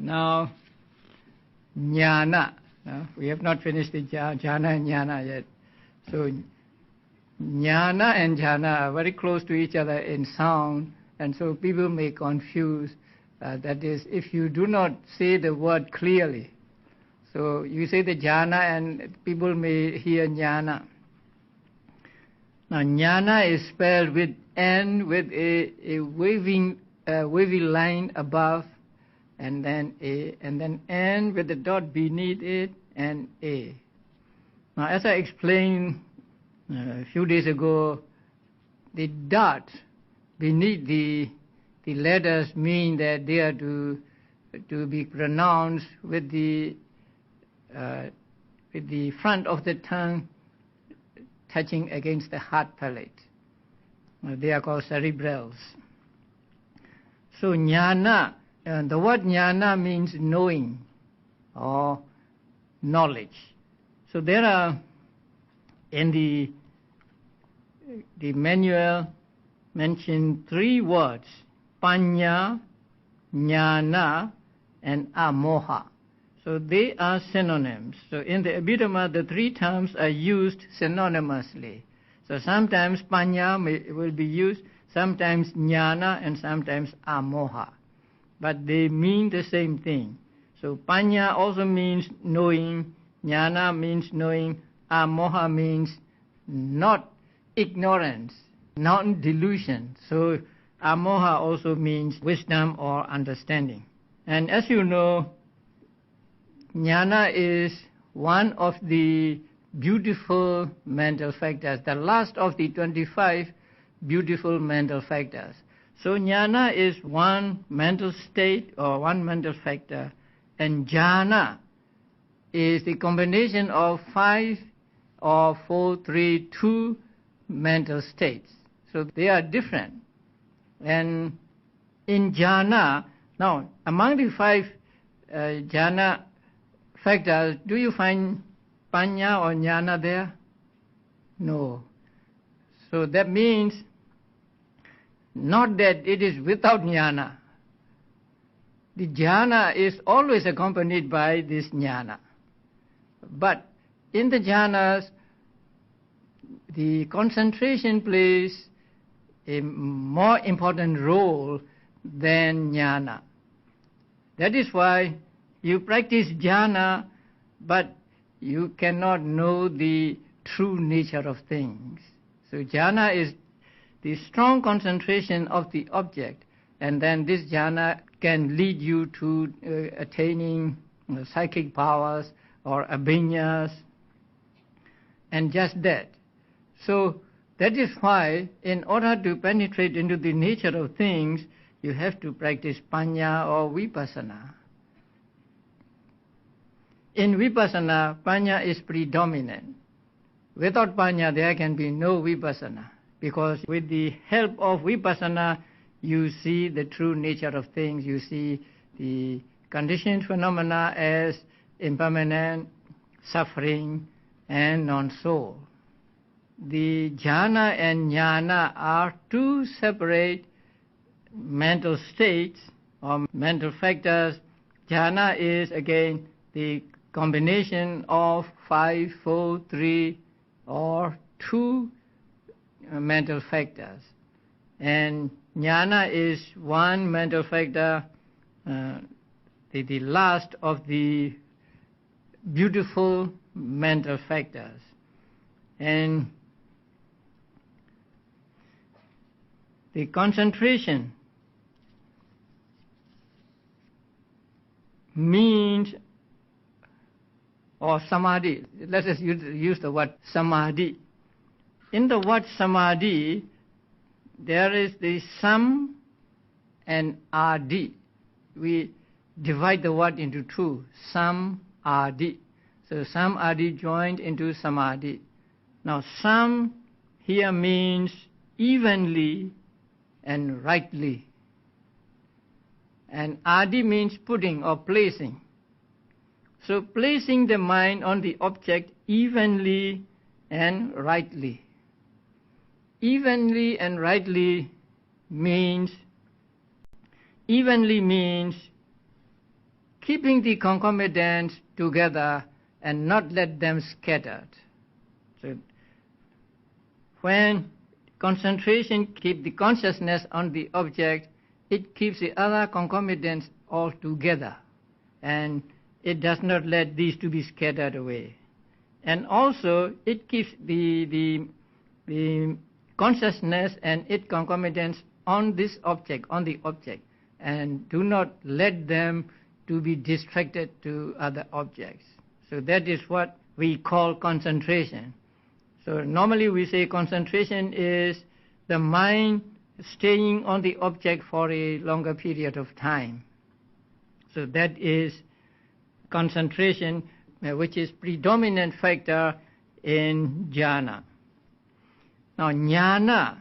Now, jnana. We have not finished the jhana and jnana yet. So, jnana and jhana are very close to each other in sound, and so people may confuse. That is, if you do not say the word clearly. So, you say the jhana and people may hear jnana. Now, jnana is spelled with N with a wavy line above, and then A, and then N with the dot beneath it, and A. Now, as I explained a few days ago, the dot beneath the letters mean that they are to be pronounced with the front of the tongue touching against the heart palate. They are called cerebrals. So jnana, the word jnana means knowing or knowledge. So there are in the manual mentioned 3 words: panya, jnana, and amoha. So they are synonyms. So in the Abhidhamma, the 3 terms are used synonymously. So sometimes panya will be used, sometimes jnana, and sometimes amoha. But they mean the same thing. So panya also means knowing, jnana means knowing, amoha means not ignorance, not delusion. So amoha also means wisdom or understanding. And as you know, jnana is one of the beautiful mental factors, the last of the 25 beautiful mental factors. So jnana is one mental state or one mental factor, and jhana is the combination of 5 or 4, 3, 2 mental states. So they are different. And in jhana, now among the 5 jhana factors, do you find panya or jnana there? No. So that means not that it is without jnana. The jhana is always accompanied by this jnana. But in the jhanas, the concentration plays a more important role than jnana. That is why you practice jhana, but you cannot know the true nature of things. So jhana is the strong concentration of the object, and then this jhana can lead you to attaining psychic powers or abhinyas, and just that. So that is why, in order to penetrate into the nature of things, you have to practice panya or vipassana. In vipassana, panya is predominant. Without panya, there can be no vipassana, because with the help of vipassana, you see the true nature of things. You see the conditioned phenomena as impermanent, suffering, and non-soul. The jhana and jnana are 2 separate mental states or mental factors. Jhana is again the combination of 5, 4, 3, or 2 mental factors. And jnana is one mental factor, the last of the beautiful mental factors. And the concentration means, or samadhi, let us use the word samadhi. In the word samadhi, there is the sam and adi. We divide the word into 2, sam, adi. So sam, adi joined into samadhi. Now sam here means evenly and rightly. And adi means putting or placing. So placing the mind on the object evenly and rightly. Evenly and rightly means keeping the concomitants together and not let them scattered. So when concentration keeps the consciousness on the object, it keeps the other concomitants all together, and it does not let these to be scattered away. And also it keeps the consciousness and its concomitants on this object, on the object, and do not let them to be distracted to other objects. So that is what we call concentration. So normally we say concentration is the mind staying on the object for a longer period of time. So that is concentration, which is predominant factor in jhana. Now jnana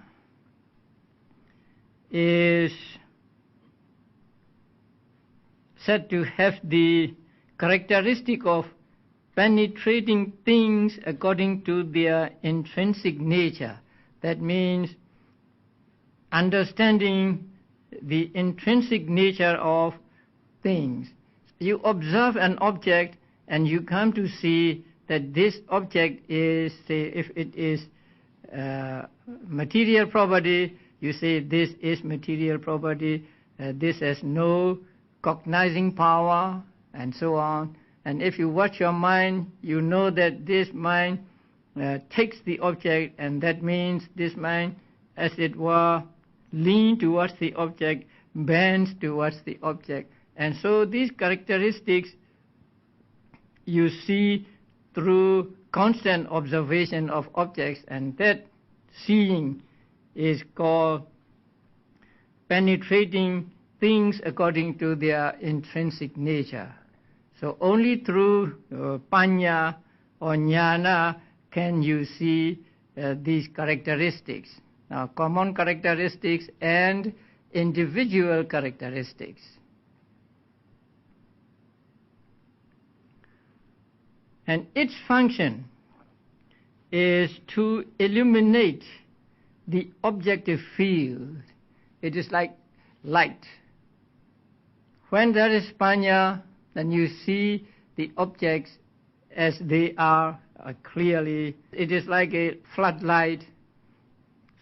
is said to have the characteristic of penetrating things according to their intrinsic nature. That means understanding the intrinsic nature of things. You observe an object and you come to see that this object is, say, if it is material property, you say this is material property, this has no cognizing power, and so on. And if you watch your mind, you know that this mind takes the object, and that means this mind, as it were, leans towards the object, bends towards the object. And so these characteristics you see through constant observation of objects, and that seeing is called penetrating things according to their intrinsic nature. So only through panya or jnana can you see these characteristics. Now, common characteristics and individual characteristics. And its function is to illuminate the objective field. It is like light. When there is panya, then you see the objects as they are clearly. It is like a floodlight.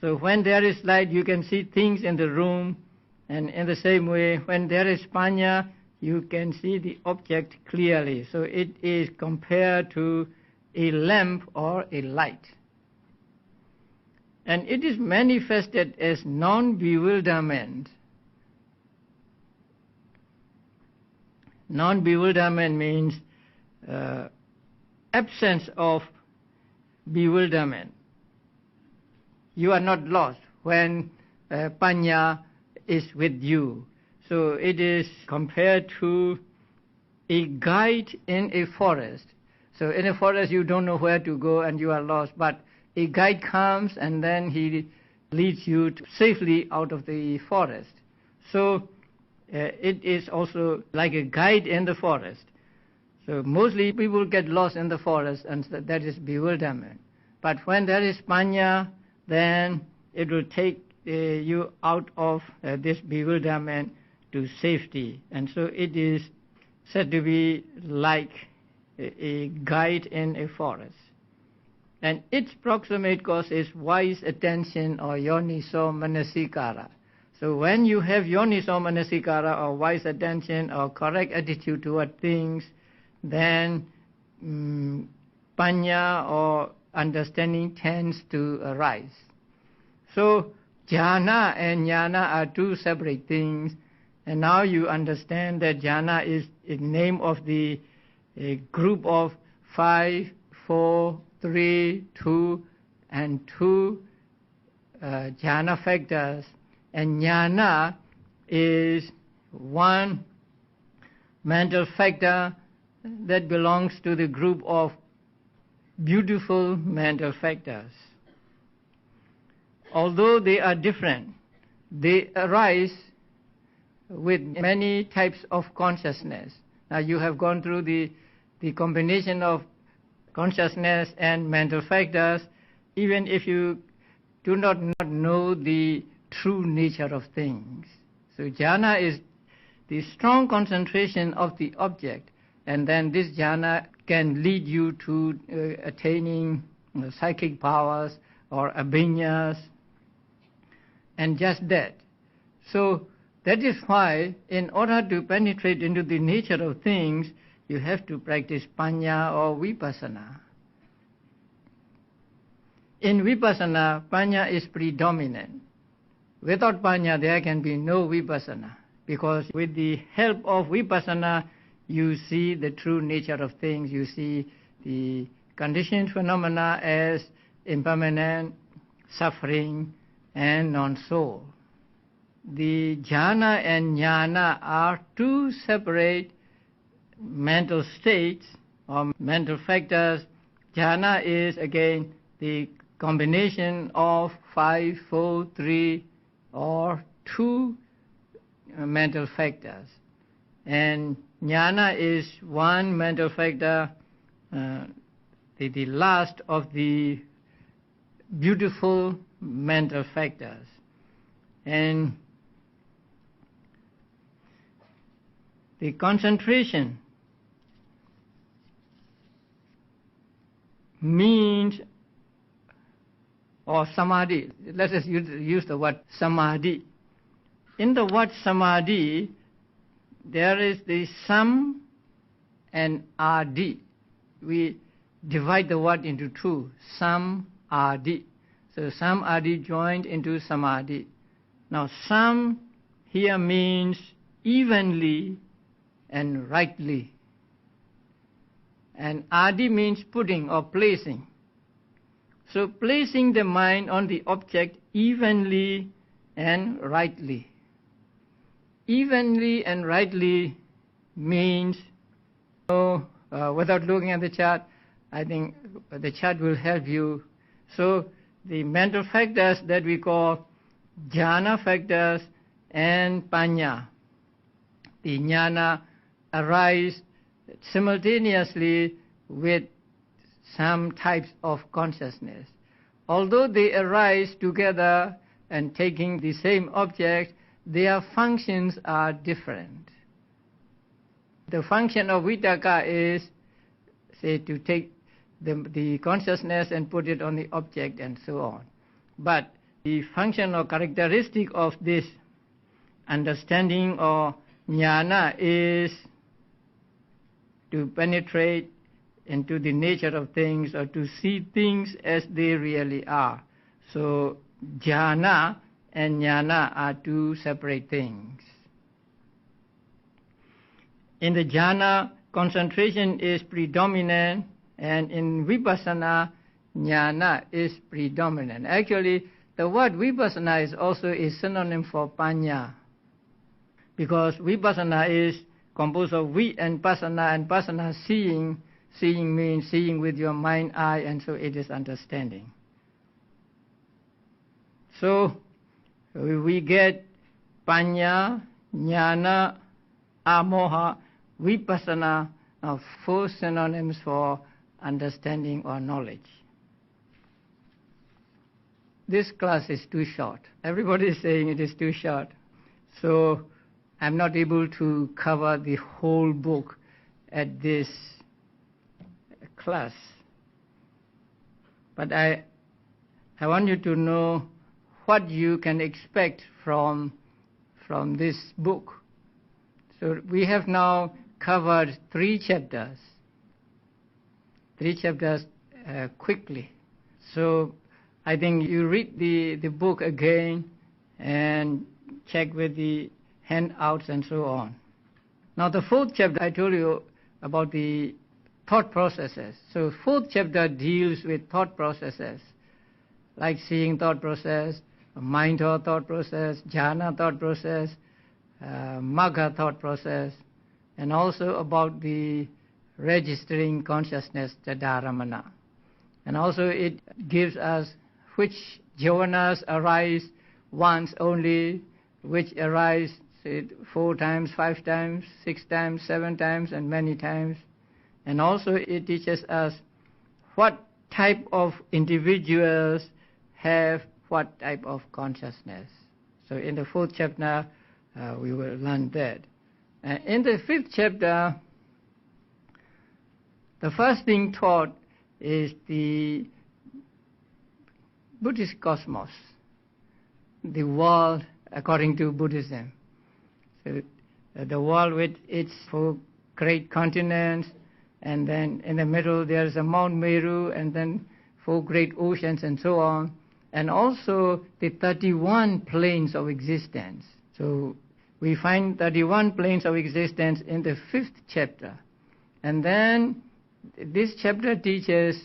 So when there is light, you can see things in the room, and in the same way, when there is panya, you can see the object clearly. So it is compared to a lamp or a light. And it is manifested as non-bewilderment. Non-bewilderment means absence of bewilderment. You are not lost when panya is with you. So it is compared to a guide in a forest. So in a forest you don't know where to go and you are lost, but a guide comes and then he leads you safely out of the forest. So it is also like a guide in the forest. So mostly people get lost in the forest, and that is bewilderment. But when there is panya, then it will take you out of this bewilderment to safety. And so it is said to be like a guide in a forest. And its proximate cause is wise attention or yoniso manasikara. So when you have yoniso manasikara or wise attention or correct attitude toward things, then panya or understanding tends to arise. So jhana and jnana are two separate things, and now you understand that jhana is a name of the group of 5, 4, 3, 2, and 2 jhana factors, and jnana is one mental factor that belongs to the group of beautiful mental factors. Although they are different, they arise with many types of consciousness. Now you have gone through the combination of consciousness and mental factors, even if you do not know the true nature of things. So jhana is the strong concentration of the object, and then this jhana can lead you to attaining psychic powers or abhinyas, and just that. So that is why, in order to penetrate into the nature of things, you have to practice panya or vipassana. In vipassana, panya is predominant. Without panya, there can be no vipassana, because with the help of vipassana, you see the true nature of things. You see the conditioned phenomena as impermanent, suffering, and non-soul. The jhana and jnana are two separate mental states or mental factors. Jhana is again the combination of 5, 4, 3, or 2 mental factors. And jnana is one mental factor, the last of the beautiful mental factors. And the concentration means, or samadhi, let us use the word samadhi. In the word samadhi, there is the sam and adi. We divide the word into two, sam, adi. So sam, adi joined into samadhi. Now sam here means evenly and rightly. And adi means putting or placing. So placing the mind on the object evenly and rightly. Evenly and rightly means, without looking at the chart, I think the chart will help you. So the mental factors that we call jhana factors and panya, the jnana, arise simultaneously with some types of consciousness. Although they arise together and taking the same object, their functions are different. The function of vitaka is, say, to take the consciousness and put it on the object and so on. But the function or characteristic of this understanding or jnana is to penetrate into the nature of things or to see things as they really are. So jhana and jnana are two separate things. In the jhana, concentration is predominant, and in vipassana, jnana is predominant. Actually, the word vipassana is also a synonym for panya, because vipassana is composed of vi and pasana seeing. Seeing means seeing with your mind, eye, and so it is understanding. So we get panya, jnana, amoha, vipassana, now 4 synonyms for understanding or knowledge. This class is too short. Everybody is saying it is too short. So I'm not able to cover the whole book at this class. But I want you to know what you can expect from this book. So we have now covered 3 chapters. 3 chapters quickly. So I think you read the book again and check with the handouts and so on. Now the 4th chapter, I told you about the thought processes. So 4th chapter deals with thought processes, like seeing thought process, mind or thought process, jhana thought process, magga thought process, and also about the registering consciousness, tadaramana. And also it gives us which jhanas arise once only, which arise, say, 4 times, 5 times, 6 times, 7 times, and many times. And also it teaches us what type of individuals have what type of consciousness. So in the 4th chapter, we will learn that. In the 5th chapter, the first thing taught is the Buddhist cosmos, the world according to Buddhism. So the world with its 4 great continents, and then in the middle there's a Mount Meru, and then 4 great oceans and so on, and also the 31 planes of existence. So we find 31 planes of existence in the 5th chapter. And then this chapter teaches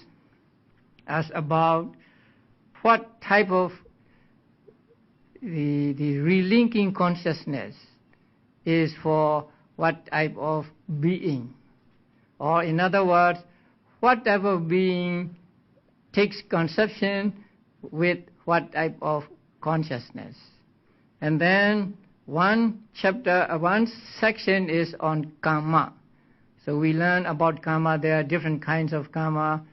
us about what type of the relinking consciousness is for what type of being. Or in other words, what type of being takes conception with what type of consciousness. And then one section is on karma. So we learn about karma. There are different kinds of karma.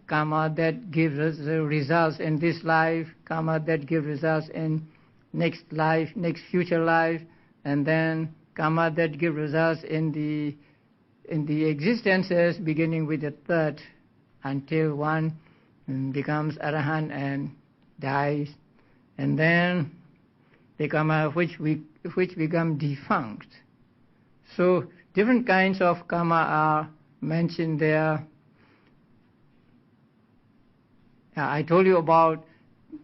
Karma that gives us results in this life, karma that gives results in next life, next future life, and then karma that gives results in the existences beginning with the 3rd until one becomes arahant and dies, and then the karma which become defunct. So different kinds of karma are mentioned there. I told you about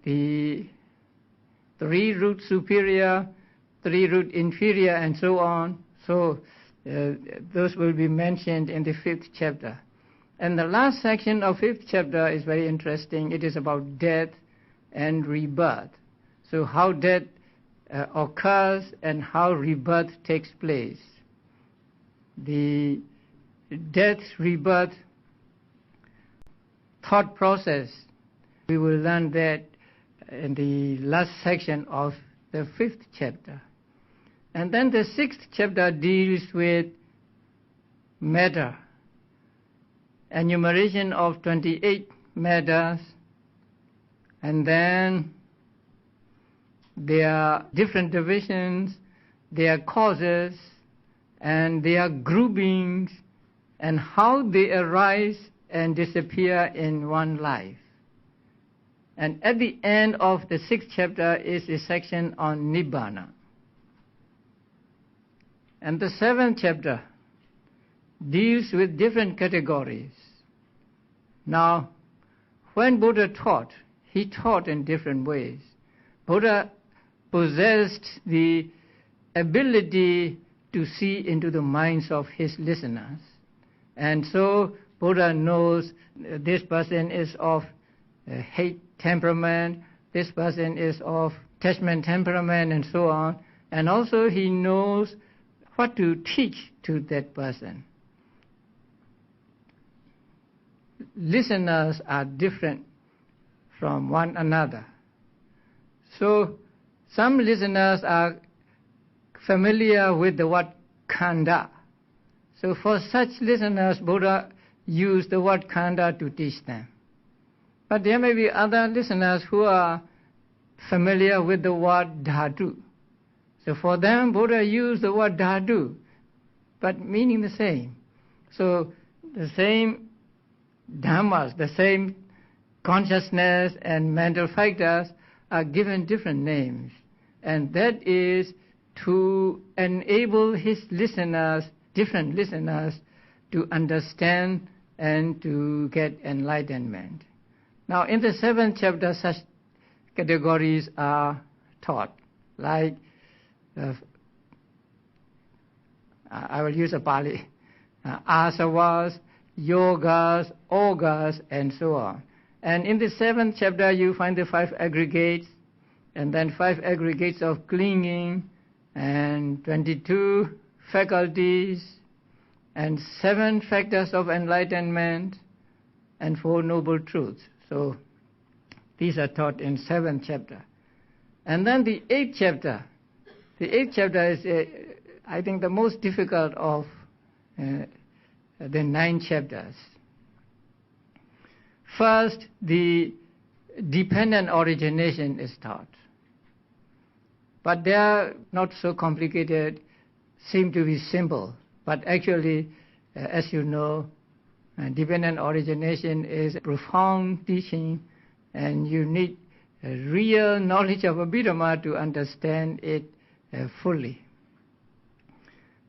the 3 root superior, 3 root inferior, and so on. So those will be mentioned in the 5th chapter. And the last section of 5th chapter is very interesting. It is about death and rebirth. So how death occurs and how rebirth takes place. The death, rebirth thought process, we will learn that in the last section of the 5th chapter. And then the 6th chapter deals with matter, enumeration of 28 matters, and then their different divisions, their causes, and their groupings, and how they arise and disappear in one life. And at the end of the 6th chapter is a section on Nibbana. And the 7th chapter deals with different categories. Now, when Buddha taught, he taught in different ways. Buddha possessed the ability to see into the minds of his listeners. And so Buddha knows this person is of hate temperament, this person is of attachment temperament, and so on. And also he knows what to teach to that person. Listeners are different from one another. So some listeners are familiar with the word khanda. So for such listeners, Buddha used the word khanda to teach them. But there may be other listeners who are familiar with the word dhatu. So for them, Buddha used the word dhatu, but meaning the same. So the same dhammas, the same consciousness and mental factors are given different names. And that is to enable his listeners, different listeners, to understand and to get enlightenment. Now in the 7th chapter, such categories are taught, like I will use a Pali, asavas, yogas, ogas, and so on. And in the 7th chapter, you find the 5 aggregates, and then 5 aggregates of clinging, and 22 faculties, and 7 factors of enlightenment, and 4 noble truths. So these are taught in 7th chapter. And then the 8th chapter. The 8th chapter is, I think, the most difficult of the 9 chapters. First, the dependent origination is taught. But they are not so complicated. seem to be simple, but actually, as you know, dependent origination is a profound teaching, and you need a real knowledge of Abhidhamma to understand it fully.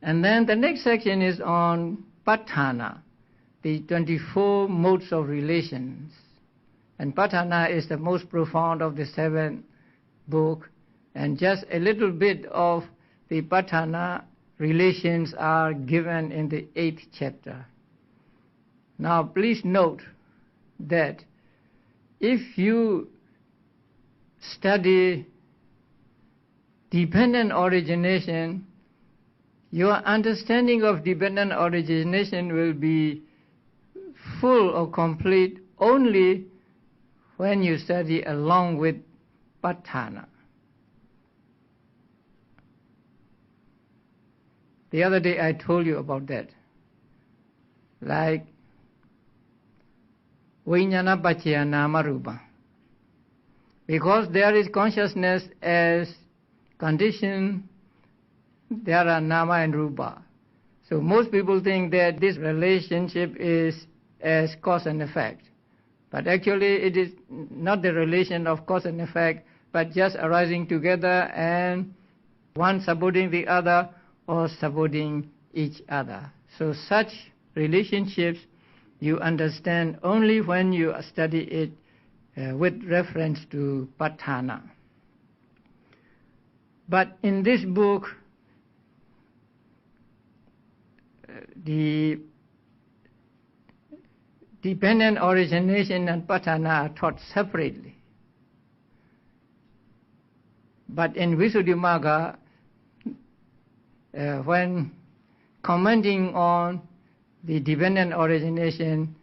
And then the next section is on Patthana, the 24 modes of relations. And Patthana is the most profound of the 7 books, and just a little bit of the Patthana relations are given in the 8th chapter. Now please note that if you study dependent origination, your understanding of dependent origination will be full or complete only when you study along with Patthana. The other day I told you about that. Like Vijnana Paccaya Nama Rupa. Because there is consciousness as condition, there are Nama and Rupa. So most people think that this relationship is as cause and effect. But actually it is not the relation of cause and effect, but just arising together and one supporting the other or supporting each other. So such relationships you understand only when you study it with reference to Patthana. But in this book, the dependent origination and Patthana are taught separately. But in Visuddhimagga, when commenting on the dependent origination,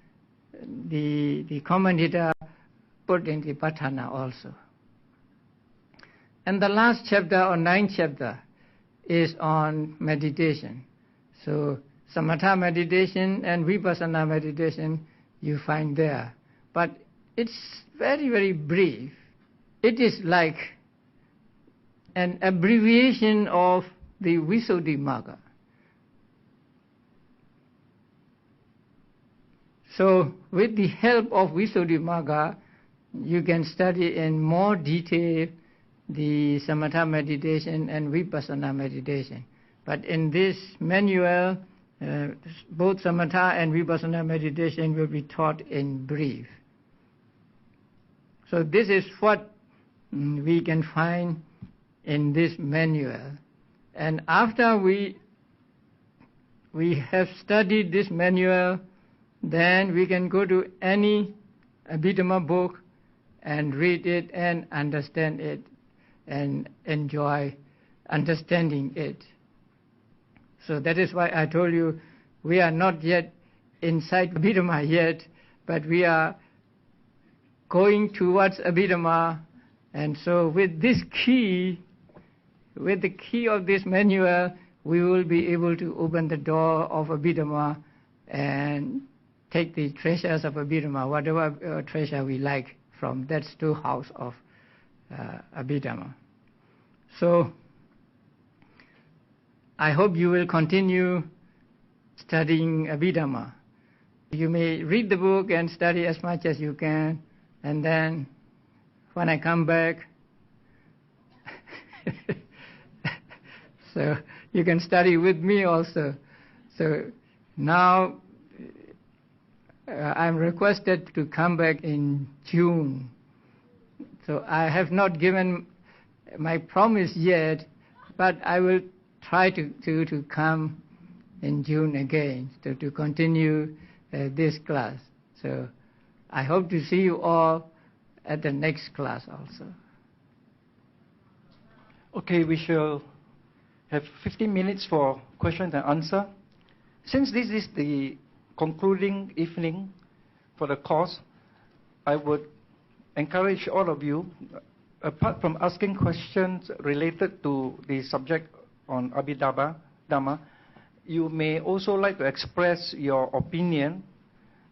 the commentator put in the Patthana also. And the last chapter or 9th chapter is on meditation. So Samatha meditation and Vipassana meditation you find there. But it's very, very brief. It is like an abbreviation of the Visuddhimagga. So with the help of Visuddhimagga, you can study in more detail the Samatha meditation and Vipassana meditation. But in this manual, both Samatha and Vipassana meditation will be taught in brief. So this is what we can find in this manual. And after we have studied this manual, then we can go to any Abhidhamma book and read it and understand it and enjoy understanding it. So that is why I told you we are not yet inside Abhidhamma yet, but we are going towards Abhidhamma. And so with this key, with the key of this manual, we will be able to open the door of Abhidhamma and take the treasures of Abhidhamma, whatever treasure we like from that storehouse of Abhidhamma. So I hope you will continue studying Abhidhamma. You may read the book and study as much as you can, and then when I come back, so you can study with me also. So now I'm requested to come back in June. So I have not given my promise yet, but I will try to come in June again to continue this class. So I hope to see you all at the next class also. Okay, we shall have 15 minutes for question and answer. Since this is the concluding evening for the course, I would encourage all of you, apart from asking questions related to the subject on Abhidhamma, you may also like to express your opinion,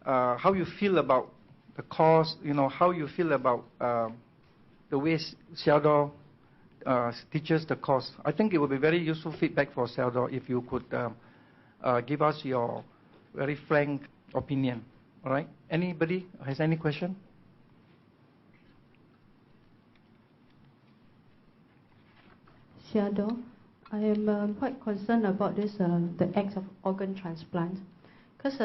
how you feel about the course, how you feel about the way Sayadaw teaches the course. I think it would be very useful feedback for Seldor if you could give us your very frank opinion. All right? Anybody has any question? Seldor, I am quite concerned about this, the acts of organ transplant. Because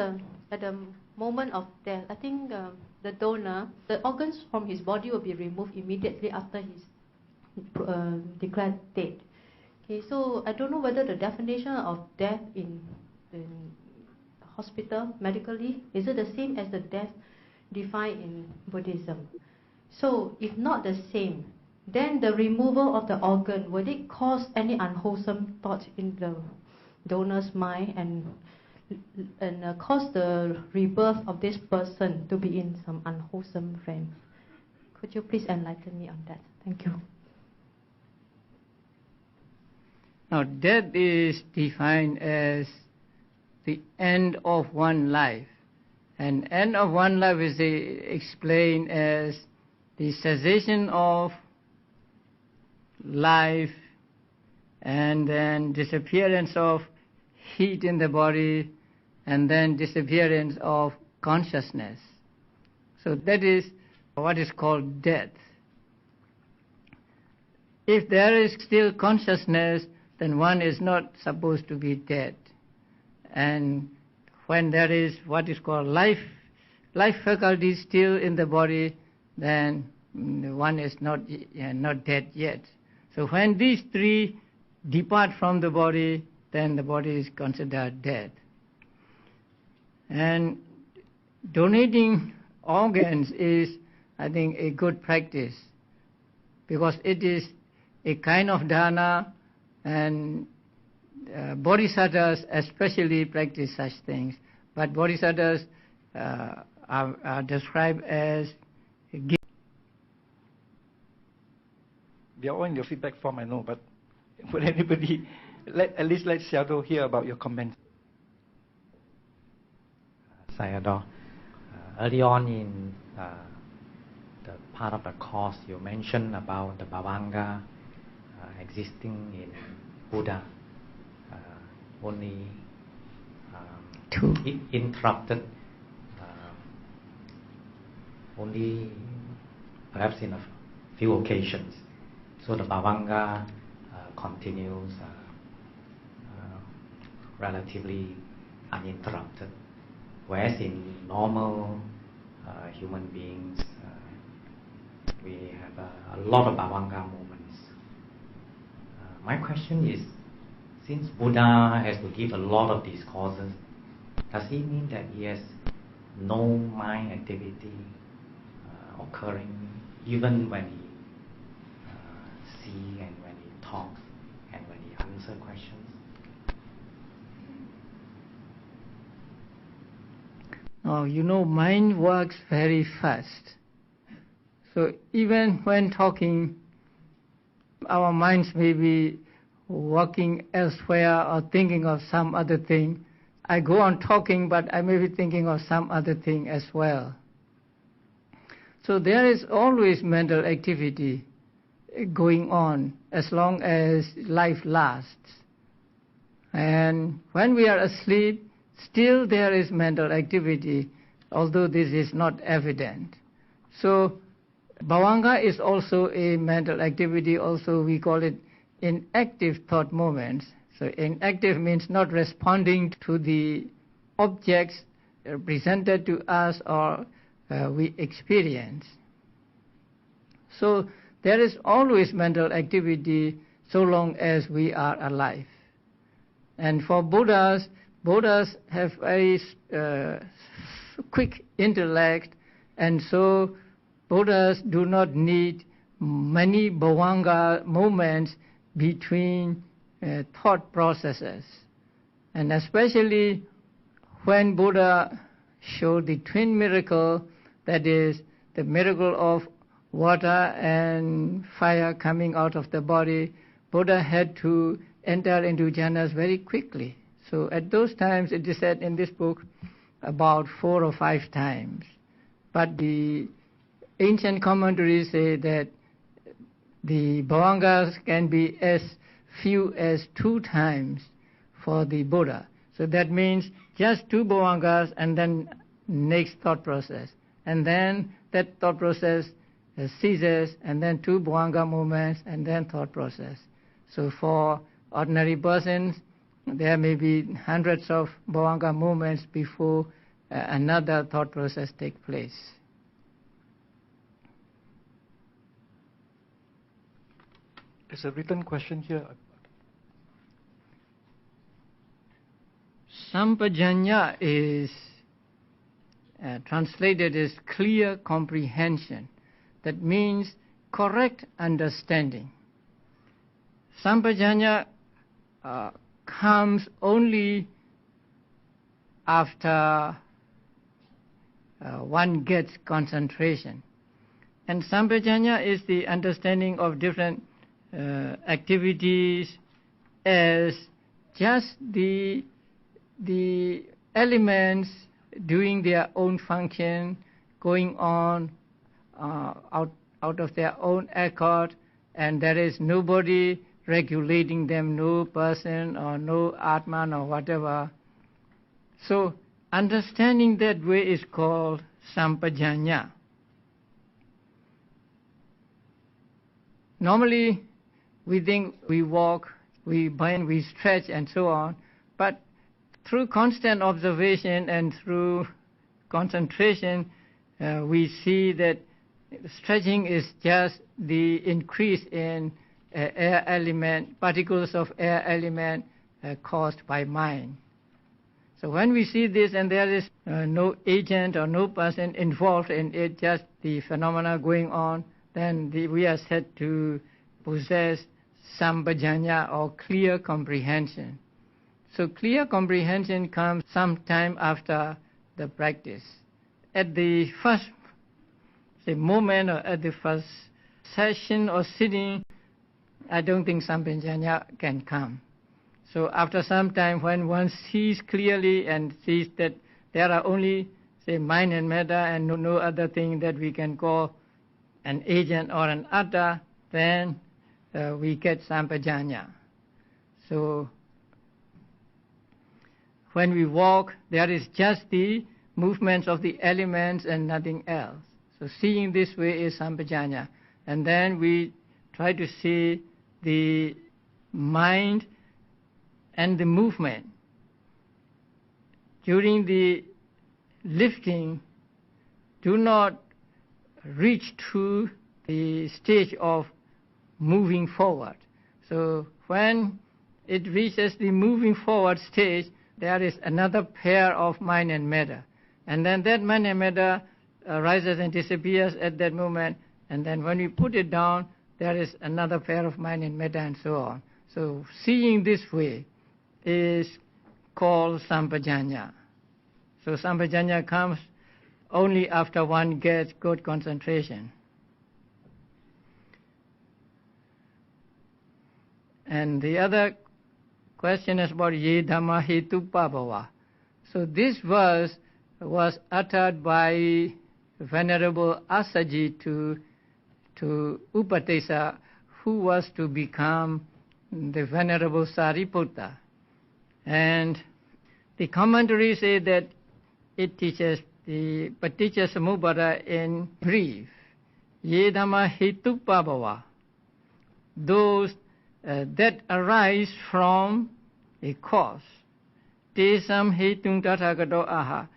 at the moment of death, I think the donor, the organs from his body will be removed immediately after he's declared dead. Okay, so I don't know whether the definition of death in hospital, medically, is it the same as the death defined in Buddhism? So if not the same, then the removal of the organ, will it cause any unwholesome thoughts in the donor's mind and cause the rebirth of this person to be in some unwholesome frame? Could you please enlighten me on that? Thank you. Now, death is defined as the end of one life. And end of one life is explained as the cessation of life and then disappearance of heat in the body and then disappearance of consciousness. So that is what is called death. If there is still consciousness, then one is not supposed to be dead. And when there is what is called life faculty still in the body, then one is not dead yet. So when these three depart from the body, then the body is considered dead. And donating organs is, I think, a good practice, because it is a kind of dana, and bodhisattvas especially practice such things. But bodhisattvas are described as givers. They are all in your feedback form, I know, but would anybody, at least let Seldor hear about your comments. Seldor, early on in the part of the course, you mentioned about the bhavanga existing in Buddha, only interrupted only perhaps in a few occasions. So the bhavanga continues relatively uninterrupted, whereas in normal human beings, we have a lot of bhavanga moments. My question is, since Buddha has to give a lot of discourses, does it mean that he has no mind activity occurring even when he sees and when he talks and when he answers questions? Oh, mind works very fast. So even when talking, our minds may be working elsewhere or thinking of some other thing. I go on talking, but I may be thinking of some other thing as well. So there is always mental activity going on as long as life lasts. And when we are asleep, still there is mental activity, although this is not evident. So bhavanga is also a mental activity. Also, we call it inactive thought moments. So inactive means not responding to the objects presented to us or we experience. So there is always mental activity so long as we are alive. And for Buddhas have very quick intellect, and so Buddhas do not need many bhavanga moments between thought processes. And especially when Buddha showed the twin miracle, that is the miracle of water and fire coming out of the body, Buddha had to enter into jhanas very quickly. So at those times, it is said in this book, about 4 or 5 times. But the ancient commentaries say that the bhavangas can be as few as 2 times for the Buddha. So that means just 2 bhavangas and then next thought process. And then that thought process ceases, and then 2 bhavanga movements, and then thought process. So for ordinary persons, there may be hundreds of bhavanga movements before another thought process takes place. There's a written question here. Sampajanya is translated as clear comprehension. That means correct understanding. Sampajanya comes only after one gets concentration. And sampajanya is the understanding of different activities as just the elements doing their own function, going on out of their own accord, and there is nobody regulating them, no person or no Atman or whatever. So understanding that way is called sampajanya. Normally we think we walk, we bend, we stretch and so on, but through constant observation and through concentration, we see that stretching is just the increase in air element, particles of air element caused by mind. So when we see this and there is no agent or no person involved in it, just the phenomena going on, then we are said to possess sampajanya or clear comprehension. So clear comprehension comes sometime after the practice. At the first moment or at the first session or sitting, I don't think sampajanya can come. So after some time, when one sees clearly and sees that there are only, say, mind and matter and no other thing that we can call an agent or an atta, then we get sampajanya. So when we walk, there is just the movements of the elements and nothing else. So seeing this way is sampajanya. And then we try to see the mind and the movement. During the lifting, do not reach to the stage of moving forward. So when it reaches the moving forward stage, there is another pair of mind and matter. And then that mind and matter arises and disappears at that moment. And then when we put it down, there is another pair of mind and matter and so on. So seeing this way is called sampajanya. So sampajanya comes only after one gets good concentration. And the other question is about ye dhamma hetu pabhava. So this verse was uttered by Venerable Asaji to Upatesa, who was to become the Venerable Sariputta. And the commentaries say that it teaches the Paticca Samuppada in brief. Ye dhamma hetu pabhava. Those that arise from a cause. Tesam hetung tathagato aha.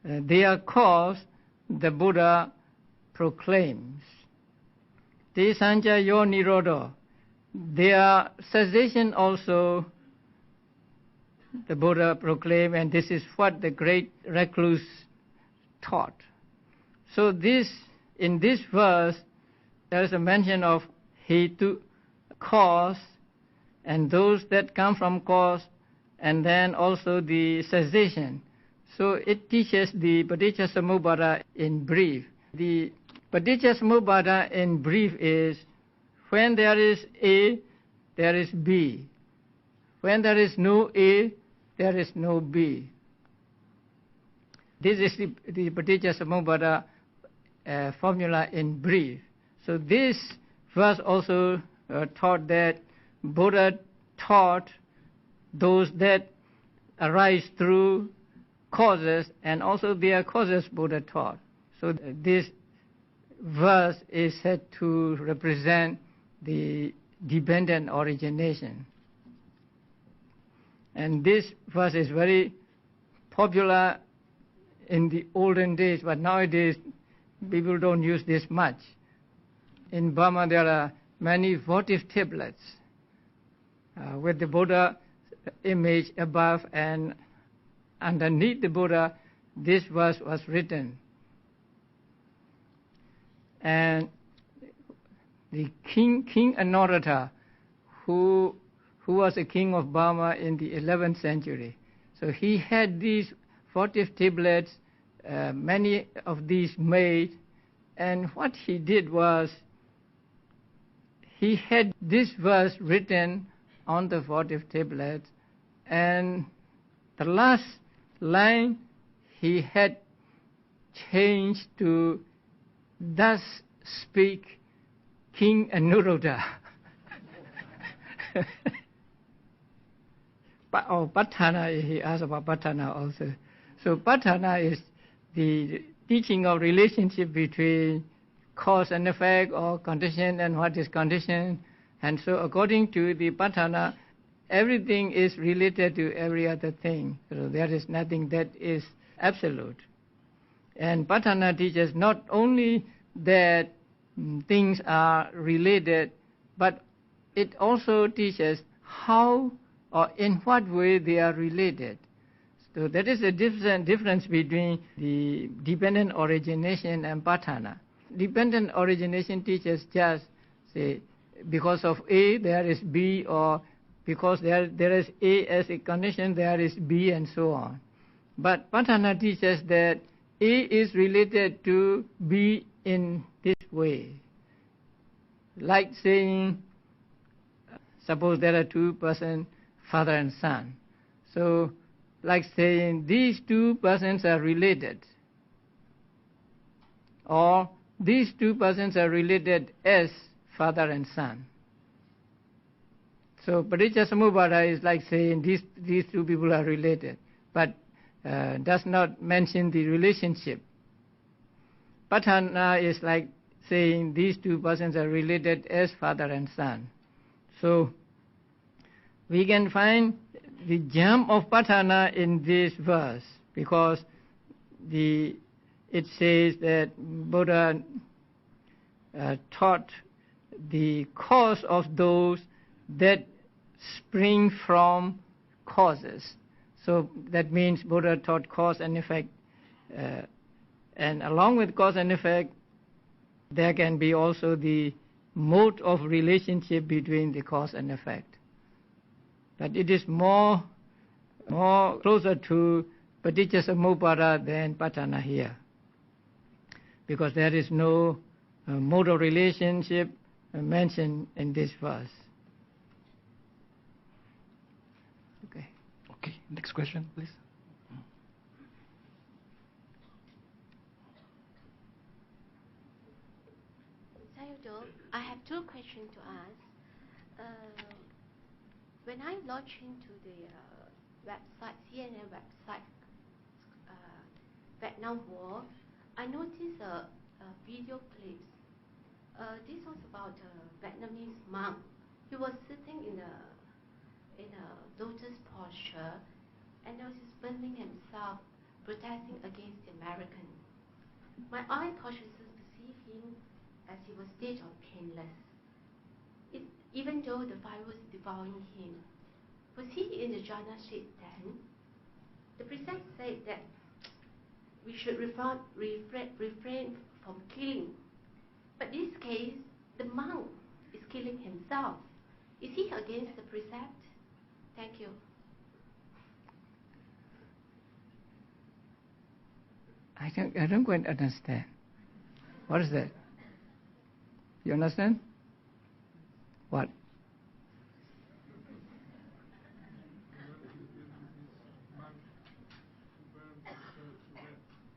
Their cause the Buddha proclaims. Tesanja yo nirodho. Their cessation also the Buddha proclaimed, and this is what the great recluse taught. So in this verse, there is a mention of hetu, cause, and those that come from cause, and then also the cessation. So it teaches the Paticca Samuppada in brief. The Paticca Samuppada in brief is, when there is A, there is B. When there is no A, there is no B. This is the Paticca Samuppada formula in brief. So this verse also taught that Buddha taught those that arise through causes, and also their causes Buddha taught. So this verse is said to represent the dependent origination. And this verse is very popular in the olden days, but nowadays people don't use this much. In Burma there are many votive tablets with the Buddha image above, and underneath the Buddha this verse was written. And the King Anuruddha, who was a king of Burma in the 11th century, so he had these votive tablets, many of these made, and what he did was he had this verse written on the votive tablet, and the last line he had changed to "Thus speak King Anuruddha." Patthana, he asked about Patthana also. So Patthana is the teaching of relationship between cause and effect, or condition and what is condition. And so according to the Patthana, everything is related to every other thing. So there is nothing that is absolute. And Patthana teaches not only that things are related, but it also teaches how or in what way they are related. So that is the difference between the dependent origination and Patthana. Dependent origination teaches just, say, because of A there is B, or because there is A as a condition there is B, and so on. But Patthana teaches that A is related to B in this way. Like saying, suppose there are two persons, father and son. So, like saying these two persons are related, or these two persons are related as father and son. So, Paticcasamuppada is like saying these two people are related, but does not mention the relationship. Patthana is like saying these two persons are related as father and son. So, we can find the germ of Patthana in this verse, because it says that Buddha taught the cause of those that spring from causes. So that means Buddha taught cause and effect, and along with cause and effect there can be also the mode of relationship between the cause and effect. But it is more closer to Paticcasamuppada than Patthana here, because there is no mode of relationship mentioned in this verse. Okay, next question, please. Sayadaw, I have two questions to ask. When I log into the website, CNN website, Vietnam War, I noticed a video clip. This was about a Vietnamese monk. He was sitting in a lotus posture, and was bending himself, protesting against the Americans. My eye consciousness perceived him as he was dead or painless, even though the fire was devouring him. Was he in the jhana state then? The precept said that we should refrain from killing. But in this case, the monk is killing himself. Is he against the precept? Thank you. I don't quite understand. What is that? You understand? What?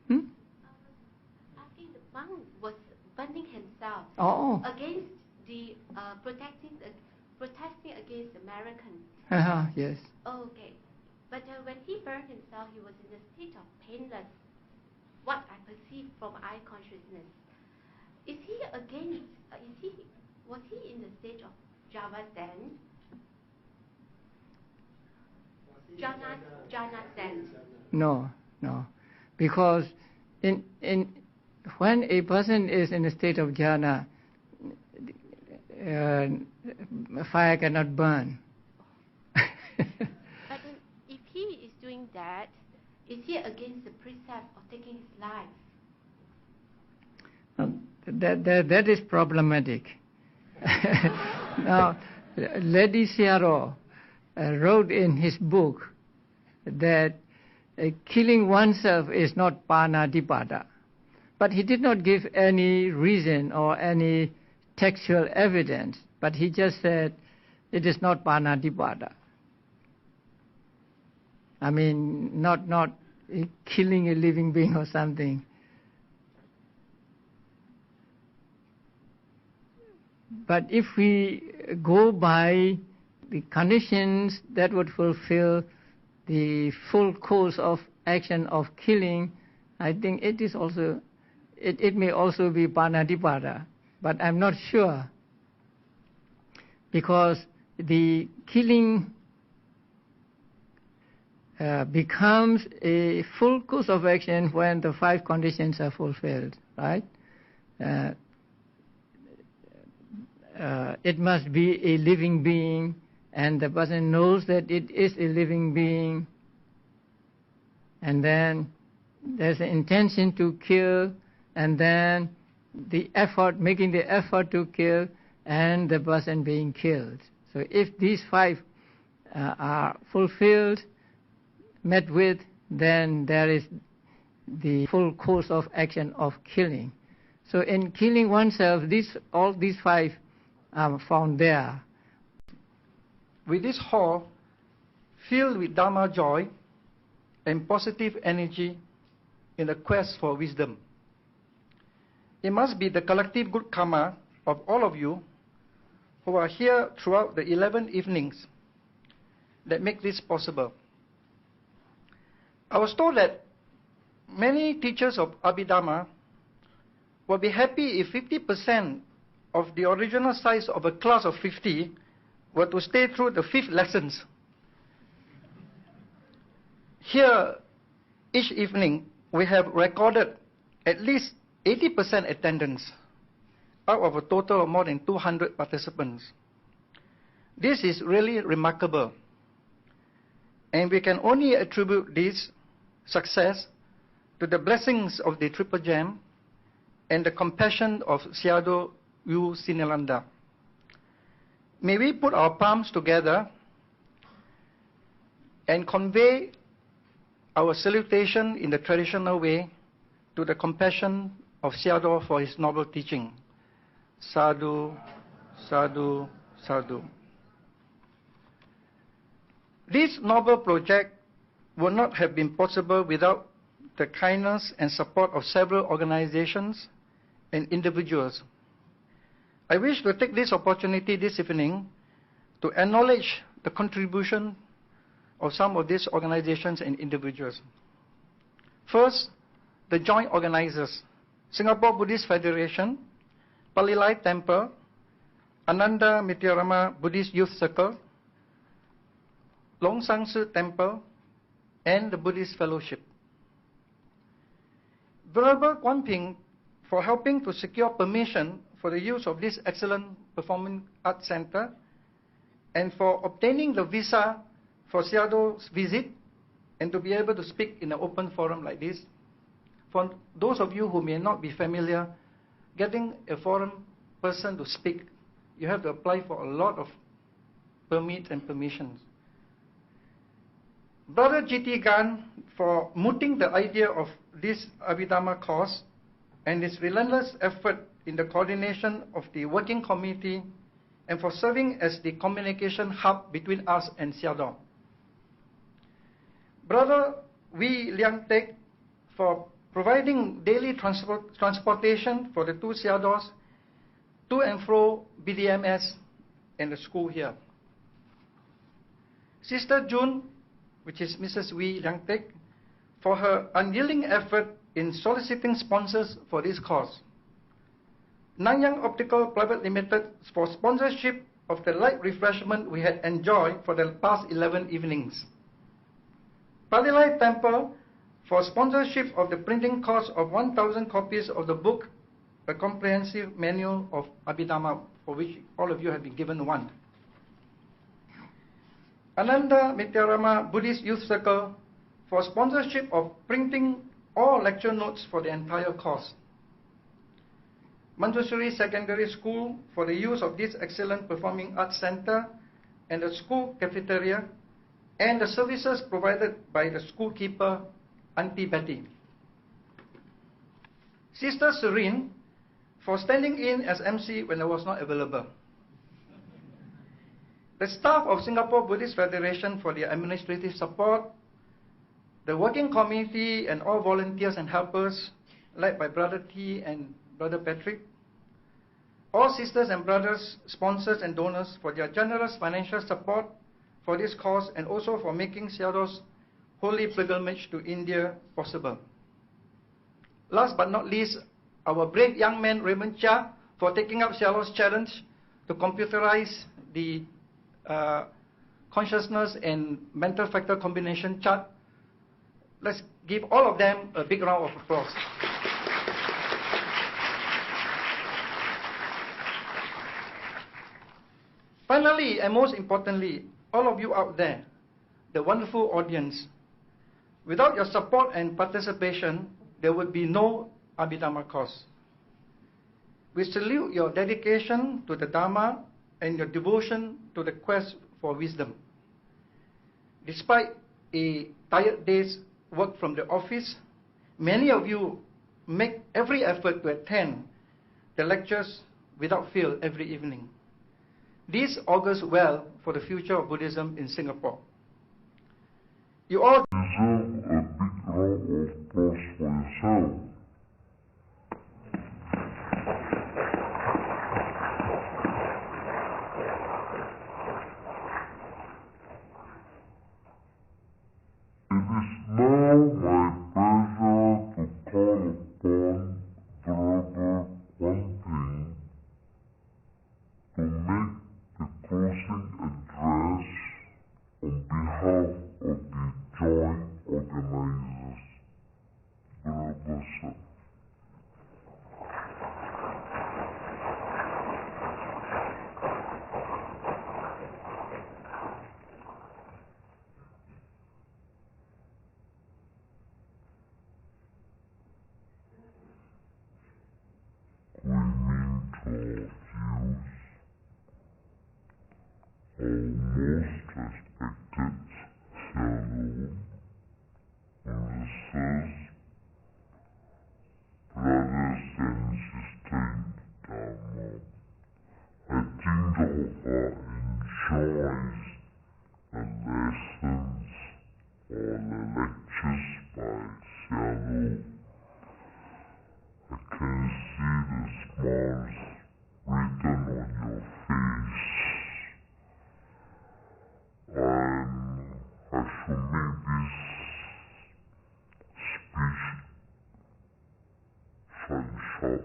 I think the monk was burning himself Oh. against the protesting against Americans. Yes. Okay. But when he burned himself, he was in a state of painless, what I perceive from eye consciousness. Was he in the state of Java Zen? Jhana Zen? No. Because when a person is in a state of jhana, fire cannot burn. But then, if he is doing that, is he against the precept of taking his life? That is problematic. Now, Ledi Siaro wrote in his book that killing oneself is not panadipada. But he did not give any reason or any textual evidence, but he just said it is not panadipada. I mean, not killing a living being or something. But if we go by the conditions that would fulfill the full course of action of killing, I think it is also, it may also be panadipada, but I'm not sure, because the killing becomes a full course of action when the 5 conditions are fulfilled, right? It must be a living being, and the person knows that it is a living being, and then there's an intention to kill, and then the effort, making the effort to kill, and the person being killed. So if these 5 are fulfilled, met with, then there is the full course of action of killing. So in killing oneself, all these 5 are found there. With this hall filled with Dharma joy and positive energy in the quest for wisdom, it must be the collective good karma of all of you who are here throughout the 11 evenings that make this possible. I was told that many teachers of Abhidhamma will be happy if 50% of the original size of a class of 50 were to stay through the 5 lessons. Here, each evening, we have recorded at least 80% attendance out of a total of more than 200 participants. This is really remarkable, and we can only attribute this success to the blessings of the Triple Gem and the compassion of Sayadaw U Sinilanda. May we put our palms together and convey our salutation in the traditional way to the compassion of Sayadaw for his noble teaching. Sadhu, sadhu, sadhu. This noble project would not have been possible without the kindness and support of several organizations and individuals. I wish to take this opportunity this evening to acknowledge the contribution of some of these organizations and individuals. First, the joint organizers: Singapore Buddhist Federation, Palilai Temple, Ananda Meteorama Buddhist Youth Circle, Long Sang Su Temple, and the Buddhist Fellowship. Venerable Kuan Ping for helping to secure permission for the use of this excellent performing arts center, and for obtaining the visa for Sayadaw's visit and to be able to speak in an open forum like this. For those of you who may not be familiar, getting a foreign person to speak, you have to apply for a lot of permits and permissions. Brother G.T. Gan for mooting the idea of this Abhidhamma course and his relentless effort in the coordination of the working committee and for serving as the communication hub between us and Sayadaw. Brother Wee Liang Tek for providing daily transportation for the 2 Sayadaws to and fro BDMS and the school here. Sister June, which is Mrs. Wee Liang Tek, for her unyielding effort in soliciting sponsors for this cause. Nanyang Optical Private Limited for sponsorship of the light refreshment we had enjoyed for the past 11 evenings. Palilai Temple for sponsorship of the printing cost of 1,000 copies of the book, A Comprehensive Manual of Abhidhamma, for which all of you have been given one. Ananda Mityarama Buddhist Youth Circle for sponsorship of printing all lecture notes for the entire course. Manjusri Secondary School for the use of this excellent performing arts center and the school cafeteria and the services provided by the schoolkeeper, Auntie Betty. Sister Serene for standing in as MC when I was not available. The staff of Singapore Buddhist Federation for their administrative support, the working committee and all volunteers and helpers, led by Brother T and Brother Patrick, all sisters and brothers, sponsors and donors for their generous financial support for this cause and also for making Seattle's holy pilgrimage to India possible. Last but not least, our brave young man Raymond Chia for taking up Seattle's challenge to computerize the consciousness and mental factor combination chart. Let's give all of them a big round of applause. Finally, and most importantly, all of you out there, the wonderful audience, without your support and participation, there would be no Abhidhamma course. We salute your dedication to the Dharma and your devotion to the quest for wisdom. Despite a tired day's work from the office, many of you make every effort to attend the lectures without fail every evening. This augurs well for the future of Buddhism in Singapore. You all deserve a big round of applause for yourself. It is now my pleasure to call upon Venerable Wanting to make the closing address on behalf of the joint organizers. Venerable Sir. We mean to views our most respected fellow ministers, brothers and sisters in Dharma. I think all enjoys the lessons or the lectures by Seattle. I can see the smiles written on your face. I should make this speech short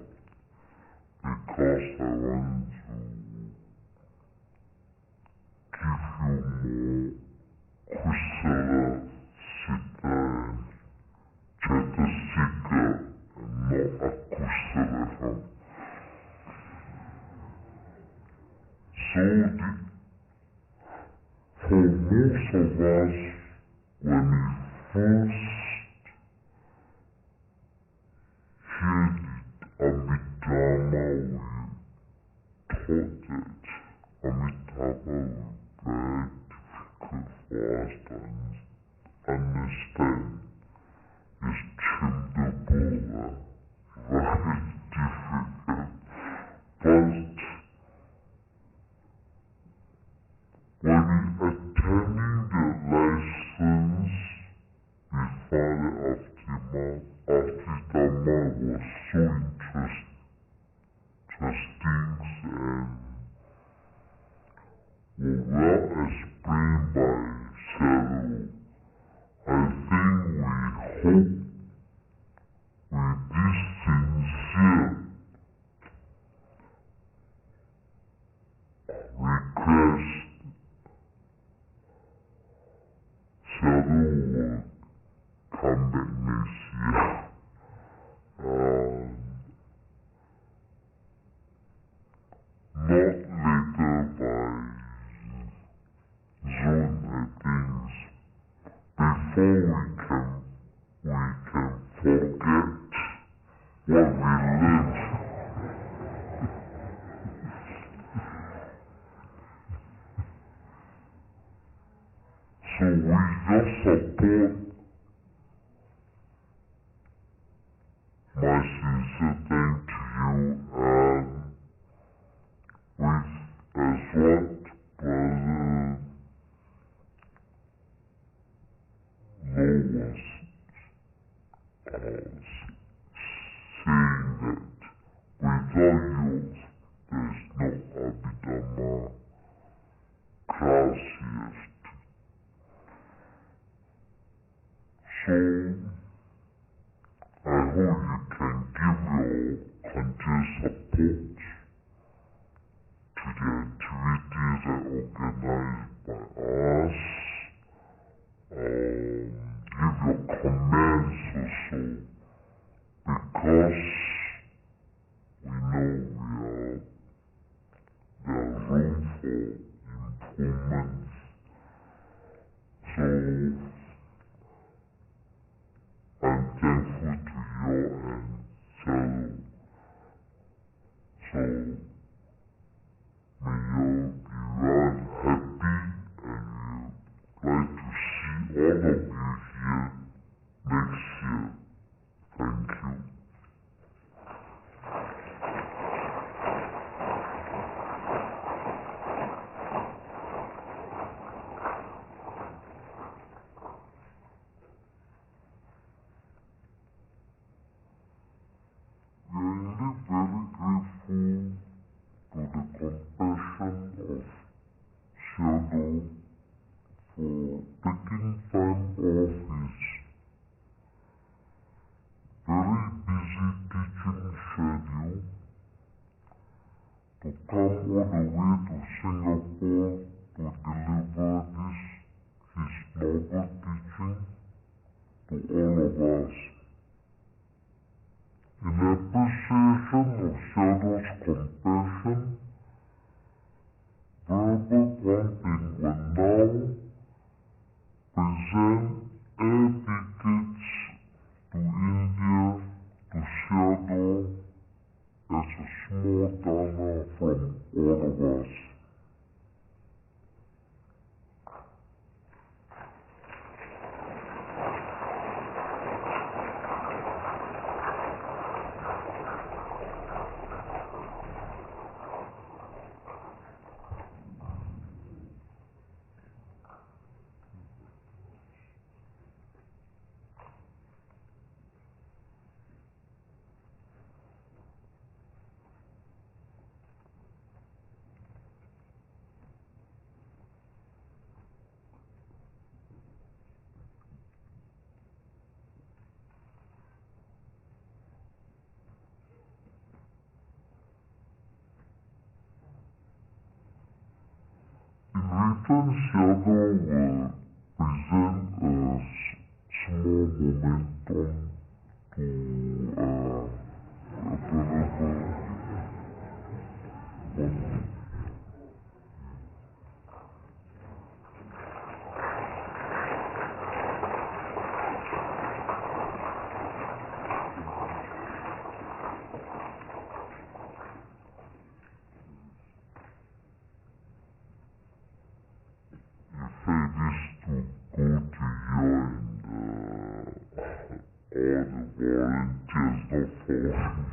because I want to give you more Kusala, Siddha and Cetasika and not Akusala. So for most of us, when we first hear the Abhidhamma, we thought that Amitabha was very difficult for us to understand. It's Chimdabula, very difficult. But when we attending the lessons, we found that Abhidhamma was so interesting hope with this sincere request, shadow will come back next year. Not later by June, I think, before we can forget what we learned. So with your support, my sincere thank to you, and with as what Brother Low was saying that without you, there is no Abhidhamma class yet. So, I hope you can give your conscious support to the activities that are organized by us. Give your comments also, because we know there are room for improvement. So I'm thankful to you and Shadow. So may you be well and happy, and we like to see all of you here next year. Thank you. We are indeed very grateful to the compassion of Shadow for taking time off his very busy teaching schedule to come all the way to Singapore to deliver his noble teaching to all of us. In appreciation of Shadow's compassion, Brother Quanting will now present air tickets to India to Shadow as a small dana from all of us. In return, Shadow will present a small momentum to deliver. This to go to you and all the volunteers, no fault.